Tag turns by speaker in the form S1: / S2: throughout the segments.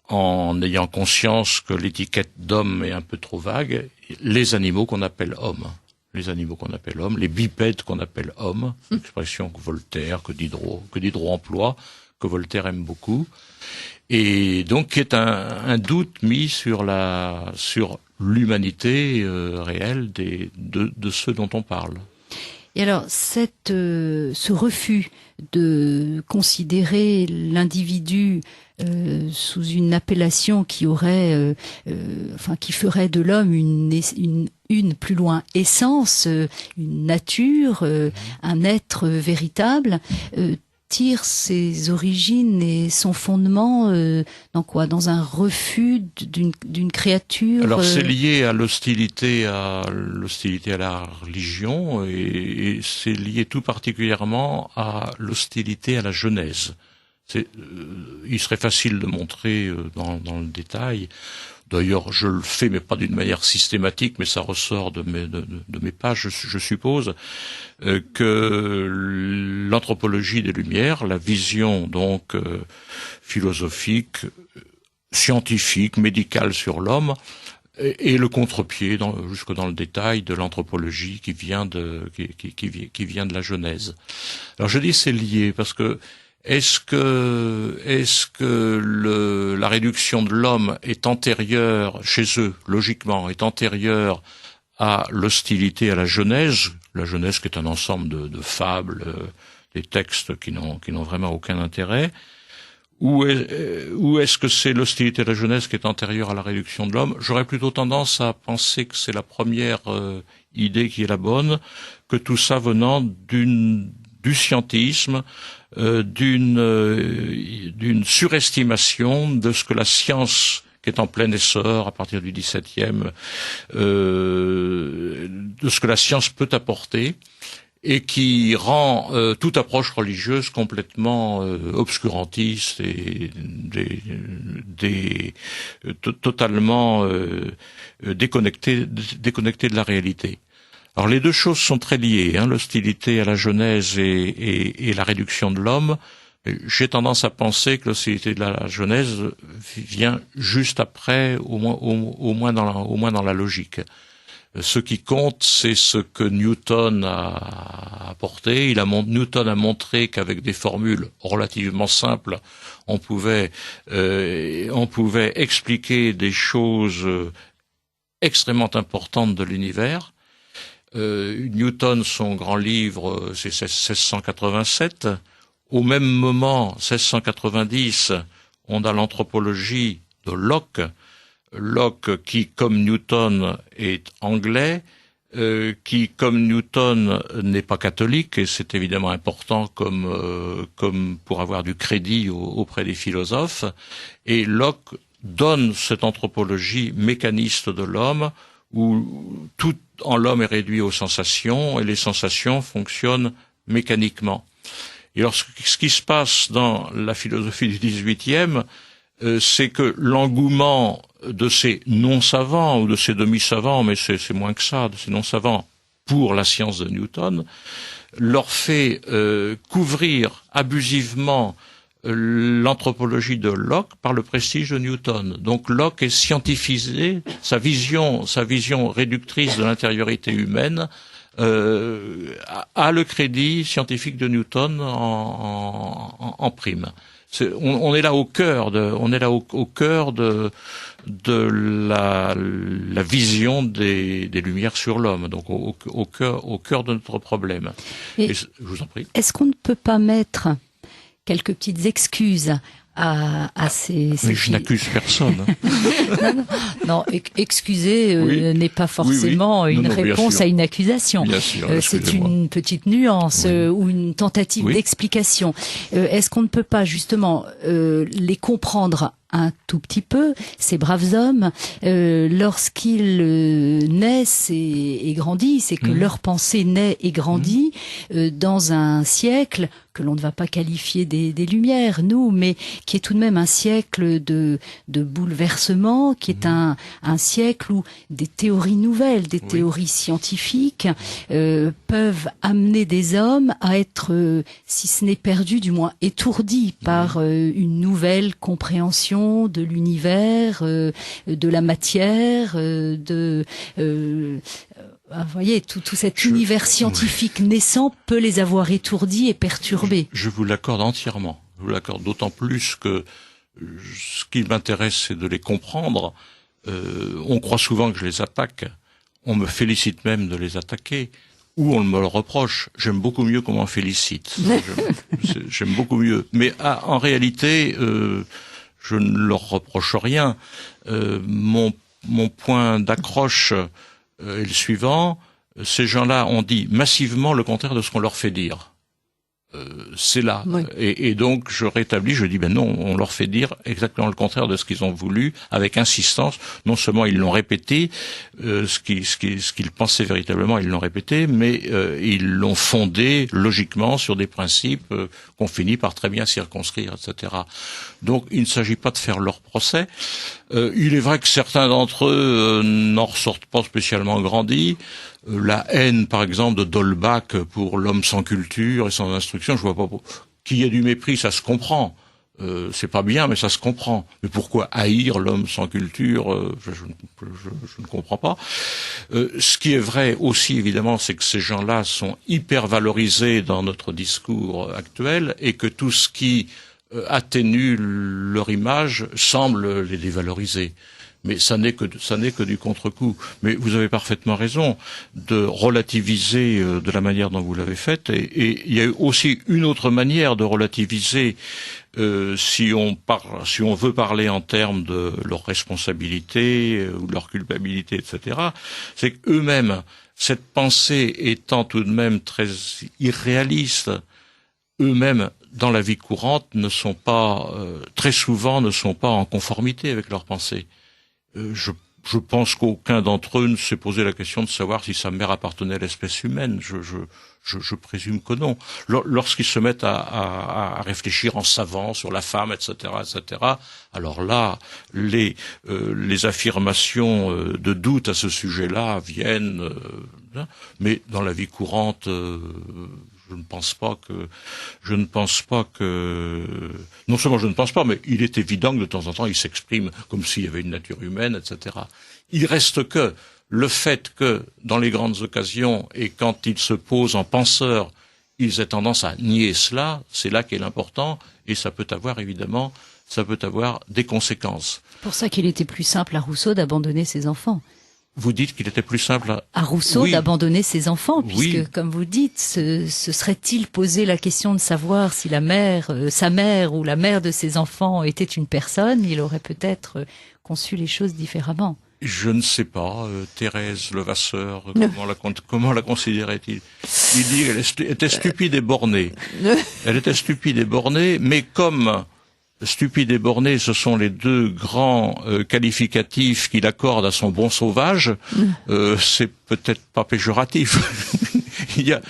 S1: en ayant conscience que l'étiquette d'homme est un peu trop vague, les animaux qu'on appelle hommes. Les animaux qu'on appelle hommes, les bipèdes qu'on appelle hommes, expression que Voltaire, que Diderot emploie, que Voltaire aime beaucoup, et donc qui est un doute mis sur l'humanité réelle de ceux dont on parle.
S2: Et alors, ce refus de considérer l'individu sous une appellation qui aurait, qui ferait de l'homme une plus loin essence, une nature, un être véritable, tire ses origines et son fondement dans quoi? Dans un refus d'une créature.
S1: Alors c'est lié à l'hostilité à la religion et c'est lié tout particulièrement à l'hostilité à la Genèse. Il serait facile de montrer dans le détail. D'ailleurs, je le fais, mais pas d'une manière systématique, mais ça ressort de mes pages, je suppose, que l'anthropologie des Lumières, la vision donc philosophique, scientifique, médicale sur l'homme, est le contre-pied, jusque dans le détail, de l'anthropologie qui vient de la Genèse. Alors je dis c'est lié parce que est-ce que la réduction de l'homme est antérieure, chez eux, logiquement, est antérieure à l'hostilité à la Genèse qui est un ensemble de fables, des textes qui n'ont vraiment aucun intérêt, ou est-ce que c'est l'hostilité à la Genèse qui est antérieure à la réduction de l'homme? J'aurais plutôt tendance à penser que c'est la première idée qui est la bonne, que tout ça venant du scientisme, d'une surestimation de ce que la science, qui est en plein essor à partir du XVIIe, de ce que la science peut apporter, et qui rend toute approche religieuse complètement obscurantiste et totalement déconnectée de la réalité. Alors les deux choses sont très liées, l'hostilité à la Genèse et la réduction de l'homme. J'ai tendance à penser que l'hostilité de la Genèse vient juste après, au moins dans la logique. Ce qui compte, c'est ce que Newton a apporté. Newton a montré qu'avec des formules relativement simples, on pouvait expliquer des choses extrêmement importantes de l'univers. Newton, son grand livre, c'est 1687. Au même moment, 1690, on a l'anthropologie de Locke. Locke, qui, comme Newton, est anglais, qui, comme Newton, n'est pas catholique, et c'est évidemment important comme pour avoir du crédit auprès des philosophes. Et Locke donne cette anthropologie mécaniste de l'homme, où tout en l'homme est réduit aux sensations, et les sensations fonctionnent mécaniquement. Et alors, ce qui se passe dans la philosophie du XVIIIe, c'est que l'engouement de ces non-savants, ou de ces demi-savants, mais c'est moins que ça, de ces non-savants, pour la science de Newton, leur fait couvrir abusivement l'anthropologie de Locke par le prestige de Newton. Donc Locke est scientifisé, sa vision réductrice de l'intériorité humaine a le crédit scientifique de Newton en prime. On est là au cœur de la vision des Lumières sur l'homme, donc au cœur de notre problème. Et je vous en prie.
S2: Est-ce qu'on ne peut pas mettre quelques petites excuses à ces...
S1: Mais je n'accuse personne.
S2: non, excuser n'est pas forcément une réponse à une accusation. C'est une petite nuance ou une tentative d'explication. Est-ce qu'on ne peut pas justement les comprendre un tout petit peu, ces braves hommes, lorsqu'ils naissent et grandissent, et que leur pensée naît et grandit dans un siècle que l'on ne va pas qualifier des Lumières, nous, mais qui est tout de même un siècle de bouleversement, qui est un siècle où des théories nouvelles, des théories scientifiques peuvent amener des hommes à être, si ce n'est perdus, du moins étourdis par une nouvelle compréhension de l'univers, de la matière, vous voyez, tout cet univers scientifique naissant peut les avoir étourdis et perturbés.
S1: Je vous l'accorde entièrement. Je vous l'accorde d'autant plus que ce qui m'intéresse, c'est de les comprendre. On croit souvent que je les attaque. On me félicite même de les attaquer. Ou on me le reproche. J'aime beaucoup mieux qu'on m'en félicite. J'aime beaucoup mieux. Mais en réalité, je ne leur reproche rien. Mon point d'accroche est le suivant. Ces gens-là ont dit massivement le contraire de ce qu'on leur fait dire. C'est là. Oui. Et donc, je rétablis, je dis, non, on leur fait dire exactement le contraire de ce qu'ils ont voulu, avec insistance. Non seulement ils l'ont répété, ce qu'ils pensaient véritablement, ils l'ont répété, mais ils l'ont fondé logiquement sur des principes qu'on finit par très bien circonscrire, etc. Donc, il ne s'agit pas de faire leur procès. Il est vrai que certains d'entre eux n'en ressortent pas spécialement grandis. La haine, par exemple, de d'Holbach pour l'homme sans culture et sans instruction, je vois pas qu'il y ait du mépris, ça se comprend. C'est pas bien, mais ça se comprend. Mais pourquoi haïr l'homme sans culture, je ne comprends pas. Ce qui est vrai aussi, évidemment, c'est que ces gens-là sont hyper valorisés dans notre discours actuel et que tout ce qui atténue leur image semble les dévaloriser. Mais ça n'est que du contre-coup. Mais vous avez parfaitement raison de relativiser de la manière dont vous l'avez fait. Et il y a aussi une autre manière de relativiser si on veut parler en termes de leur responsabilité ou de leur culpabilité, etc. C'est qu'eux-mêmes, cette pensée étant tout de même très irréaliste, eux-mêmes dans la vie courante ne sont pas très souvent ne sont pas en conformité avec leurs pensées. Je pense qu'aucun d'entre eux ne s'est posé la question de savoir si sa mère appartenait à l'espèce humaine. Je présume que non. Lorsqu'ils se mettent à réfléchir en savant sur la femme, etc., alors là, les affirmations de doute à ce sujet-là viennent. Mais dans la vie courante, je ne pense pas que, non seulement je ne pense pas, mais il est évident que de temps en temps, il s'exprime comme s'il y avait une nature humaine, etc. Il reste que le fait que, dans les grandes occasions, et quand ils se posent en penseurs, ils aient tendance à nier cela, c'est là qu'est l'important, et ça peut avoir des conséquences.
S2: C'est pour ça qu'il était plus simple à Rousseau d'abandonner ses enfants.
S1: Vous dites qu'il était plus simple
S2: à Rousseau d'abandonner ses enfants, puisque, comme vous dites, se serait-il posé la question de savoir si sa mère ou la mère de ses enfants était une personne, il aurait peut-être conçu les choses différemment.
S1: Je ne sais pas. Thérèse Levasseur, comment la considérait-il? Il dit qu'elle était stupide et bornée. Elle était stupide et bornée, mais comme stupide et borné, ce sont les deux grands qualificatifs qu'il accorde à son bon sauvage. C'est peut-être pas péjoratif. Il y a
S2: un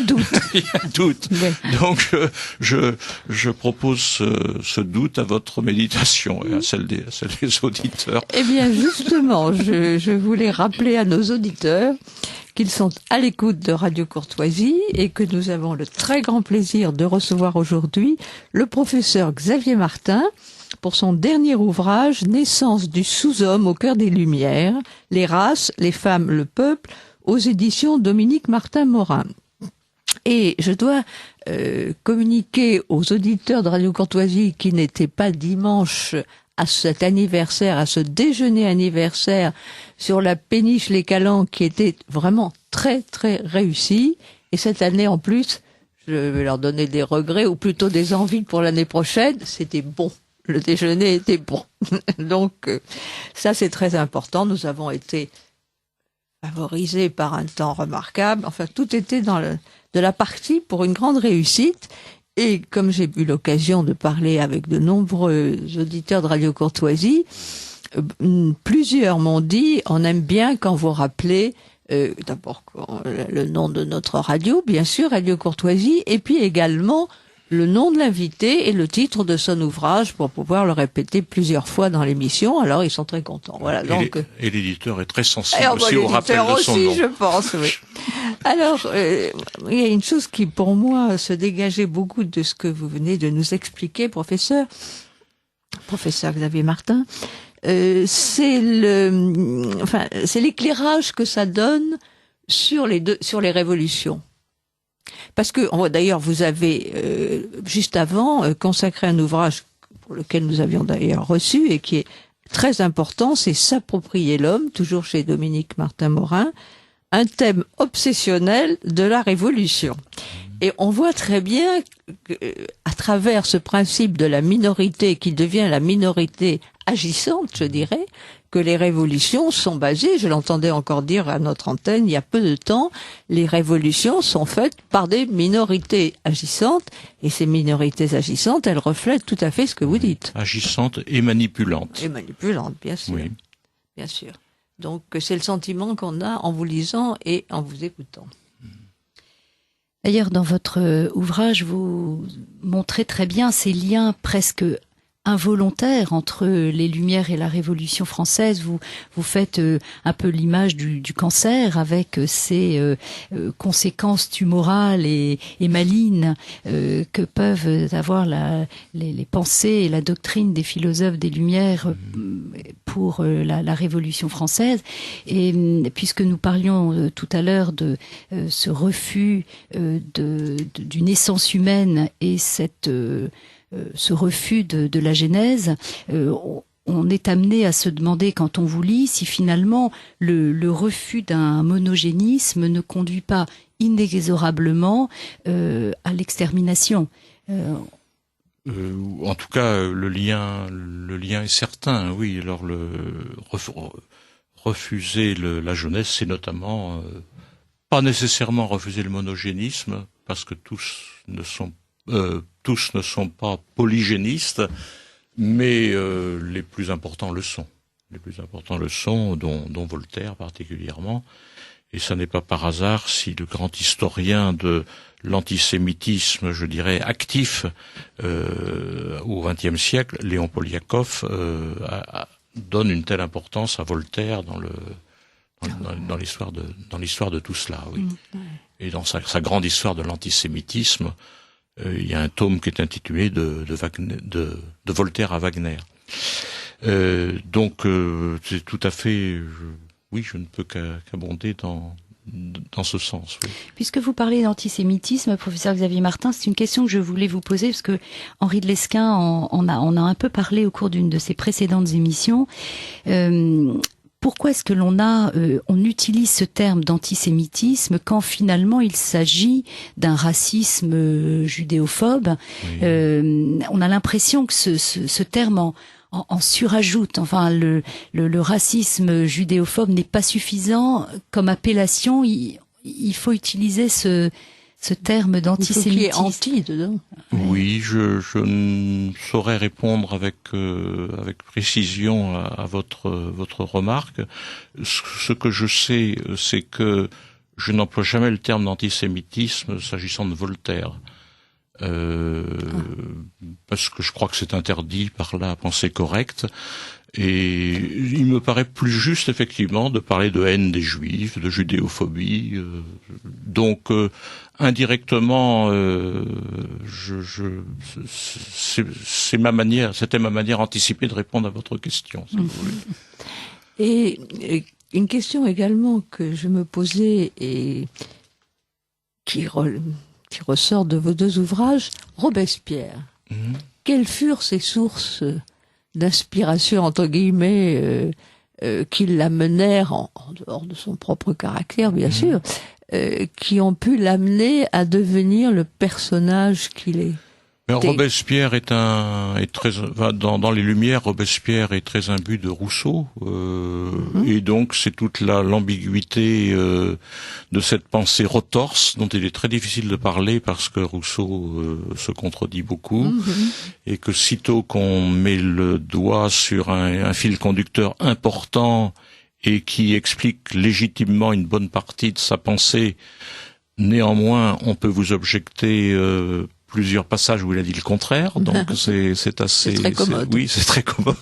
S2: doute.
S1: Il y a un doute. Oui. Donc je propose ce doute à votre méditation et à celle des auditeurs.
S3: Eh bien justement, je voulais rappeler à nos auditeurs qu'ils sont à l'écoute de Radio Courtoisie et que nous avons le très grand plaisir de recevoir aujourd'hui le professeur Xavier Martin pour son dernier ouvrage « Naissance du sous-homme au cœur des Lumières, les races, les femmes, le peuple » aux éditions Dominique Martin-Morin. Et je dois communiquer aux auditeurs de Radio Courtoisie qui n'étaient pas dimanche à cet anniversaire, à ce déjeuner anniversaire sur la péniche Les Calanques qui était vraiment très très réussi. Et cette année en plus, je vais leur donner des regrets ou plutôt des envies pour l'année prochaine. C'était bon. Le déjeuner était bon. Donc ça c'est très important. Nous avons été favorisés par un temps remarquable. Enfin, tout était de la partie pour une grande réussite. Et comme j'ai eu l'occasion de parler avec de nombreux auditeurs de Radio Courtoisie, plusieurs m'ont dit, on aime bien quand vous rappelez D'abord le nom de notre radio, bien sûr, Radio Courtoisie, et puis également le nom de l'invité et le titre de son ouvrage pour pouvoir le répéter plusieurs fois dans l'émission. Alors ils sont très contents. Voilà.
S1: Et l'éditeur est très sensible aussi au rappel de son nom.
S3: Je pense, oui. Alors il y a une chose qui pour moi se dégageait beaucoup de ce que vous venez de nous expliquer, professeur Xavier Martin. C'est l'éclairage que ça donne sur les révolutions. Parce que, d'ailleurs, vous avez, juste avant, consacré un ouvrage pour lequel nous avions d'ailleurs reçu et qui est très important, c'est S'approprier l'homme, toujours chez Dominique Martin-Morin, un thème obsessionnel de la Révolution. Et on voit très bien, à travers ce principe de la minorité qui devient la minorité agissante, je dirais, que les révolutions sont basées, je l'entendais encore dire à notre antenne il y a peu de temps, les révolutions sont faites par des minorités agissantes, et ces minorités agissantes, elles reflètent tout à fait ce que vous dites.
S1: Agissantes et manipulantes.
S3: Et manipulantes, bien sûr.
S1: Oui.
S3: Bien sûr. Donc c'est le sentiment qu'on a en vous lisant et en vous écoutant.
S2: D'ailleurs, dans votre ouvrage, vous montrez très bien ces liens presque involontaire entre les Lumières et la Révolution française. Vous faites un peu l'image du cancer avec ses conséquences tumorales et malignes que peuvent avoir les pensées et la doctrine des philosophes des Lumières pour la Révolution française. Et puisque nous parlions tout à l'heure de ce refus d'une essence humaine et ce refus de la Genèse, on est amené à se demander, quand on vous lit, si finalement le refus d'un monogénisme ne conduit pas inexorablement à l'extermination.
S1: En tout cas, le lien est certain, oui. Alors, refuser la jeunesse, c'est notamment pas nécessairement refuser le monogénisme, parce que tous ne sont pas polygénistes, mais les plus importants le sont. Les plus importants le sont, dont Voltaire particulièrement. Et ça n'est pas par hasard si le grand historien de l'antisémitisme, je dirais, actif au XXe siècle, Léon Poliakov, donne une telle importance à Voltaire dans l'histoire de tout cela, oui. Et dans sa grande histoire de l'antisémitisme, il y a un tome qui est intitulé de Voltaire à Wagner. Donc c'est tout à fait, oui, je ne peux qu'abonder dans ce sens. Oui.
S2: Puisque vous parlez d'antisémitisme, professeur Xavier Martin, c'est une question que je voulais vous poser, parce que Henri de Lesquen on a un peu parlé au cours d'une de ses précédentes émissions. Pourquoi est-ce que on utilise ce terme d'antisémitisme quand finalement il s'agit d'un racisme judéophobe? Oui. On a l'impression que ce terme en surajoute. Enfin, le racisme judéophobe n'est pas suffisant comme appellation. Il faut utiliser ce terme d'antisémitisme.
S3: Il faut qu'il y ait anti dedans.
S1: Oui, je ne saurais répondre avec précision à votre remarque. Ce que je sais, c'est que je n'emploie jamais le terme d'antisémitisme s'agissant de Voltaire. Parce que je crois que c'est interdit par la pensée correcte. Et il me paraît plus juste, effectivement, de parler de haine des Juifs, de judéophobie. Donc, indirectement, c'était ma manière anticipée de répondre à votre question, si vous voulez.
S3: Et une question également que je me posais et qui ressort de vos deux ouvrages, Robespierre. Quelles furent ses sources d'inspiration, entre guillemets, qui l'amenèrent, en dehors de son propre caractère, bien sûr, qui ont pu l'amener à devenir le personnage qu'il est?
S1: Mais Robespierre dans les Lumières, Robespierre est très imbu de Rousseau, et donc c'est toute l'ambiguïté de cette pensée retorse dont il est très difficile de parler parce que Rousseau se contredit beaucoup, et que sitôt qu'on met le doigt sur un fil conducteur important et qui explique légitimement une bonne partie de sa pensée. Néanmoins, on peut vous objecter plusieurs passages où il a dit le contraire, donc c'est assez...
S3: C'est très commode.
S1: Oui, c'est très commode.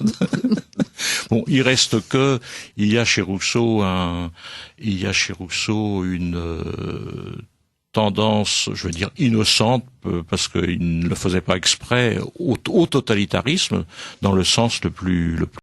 S1: Bon, il reste que, il y a chez Rousseau une tendance, je veux dire, innocente, parce qu'il ne le faisait pas exprès, au totalitarisme, dans le sens le plus